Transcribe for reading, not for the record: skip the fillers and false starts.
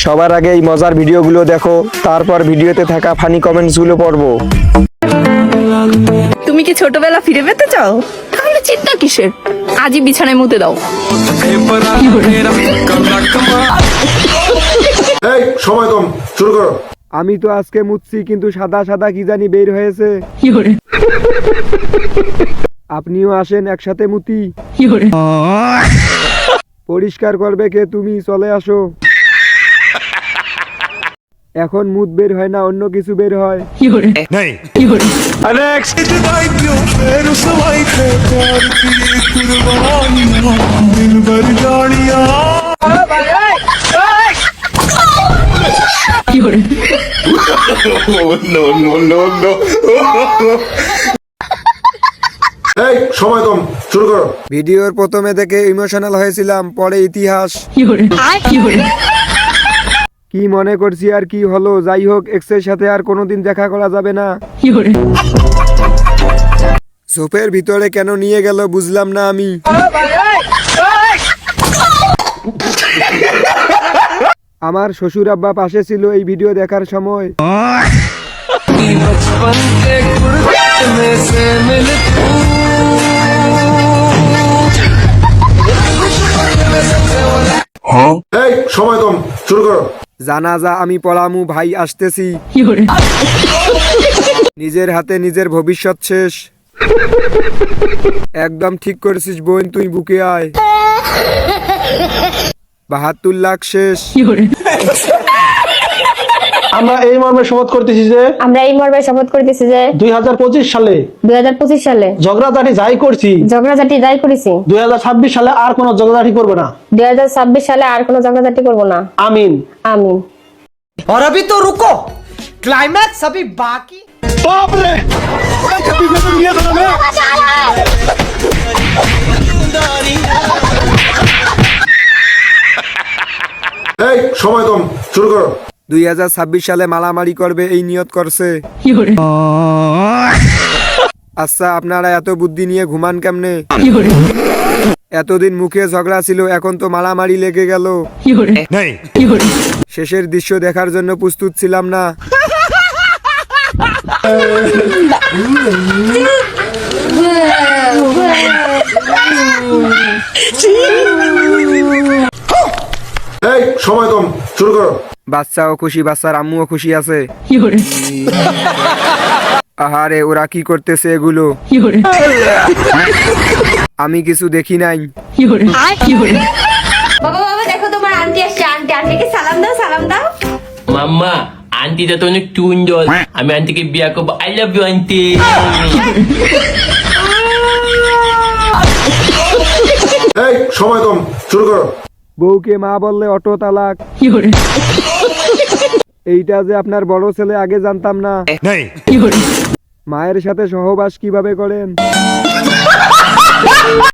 সবার আগে এই মজার ভিডিওগুলো দেখো, তারপর ভিডিওতে থাকা ফানি কমেন্টসগুলো পড়বো। তুমি কি ছোটবেলা ফিরে পেতে চাও? তাহলে চিন্তা কিসের, আজই বিছানায় মুতে দাও। এই সময় কম, শুরু করো। আমি তো আজকে মুতছি, কিন্তু সাদা সাদা কি জানি বের হয়েছে। আপনিও আসেন, একসাথে মুতি। পরিষ্কার করবে কে? তুমি চলে আসো। এখন মুত বের হয় না, অন্য কিছু বের হয়। এই সময় কম, শুরু করো। ভিডিওর প্রথমে দেখে ইমোশনাল হয়েছিলাম, পরে ইতিহাস। কি মনে করছি আর কি হলো, যাই হোক, এক্সের সাথে আর কোনোদিন দেখা করা যাবে না। ঝোপের ভিতরে কেন নিয়ে গেল বুঝলাম না আমি। আমার শ্বশুর আব্বা পাশে ছিল এই ভিডিও দেখার সময়। এই সময় কম, শুরু করো। জানাজা আমি পড়ামু, ভাই আসতেছি। নিজের হাতে নিজের ভবিষ্যৎ শেষ। একদম ঠিক করেছিস বোন, তুই বুকে আয়। ৭২ লাখ শেষ। আমরা এই মর্মে শপথ করতেছি যে 2025 সালে ঝগড়াঝাটি যাই করেছি 2026 সালে আর কোনো ঝগড়াঝাটি করবো না। আমিন। और अभी तो रुको, क्लाइमैक्स अभी बाकी। এই সময় কম, শুরু করো। 2026 সালে মারামারি করবে এই নিয়ত করছে। আচ্ছা, আপনারা এত বুদ্ধি নিয়ে ঘুমান কেমনে? এতদিন মুখে ঝগড়া ছিল, এখন তো মারামারি লেগে গেল। শেষের দৃশ্য দেখার জন্য প্রস্তুত ছিলাম না। এই সময় কম, শুরু করো। বাচ্চাও খুশি, বাচ্চার আম্মুও খুশি আছে। আহারে, ওরা কি করতেছে এগুলো? আমি কিছু দেখি নাই। বাবা বাবা দেখো তোমার আন্টি আসছে, আন্টিকে সালাম দাও। মাম্মা, আন্টিটা তো অনেক সুন্দর, আমি আন্টিকে বিয়ে করবো। I love you aunty. এই সময় কম, শুরু করো। বউকে মা বললে অটো তালাক। এইটা যে আপনার বড় ছেলে, আগে জানতাম না। মায়ের সাথে সহবাস কিভাবে করেন?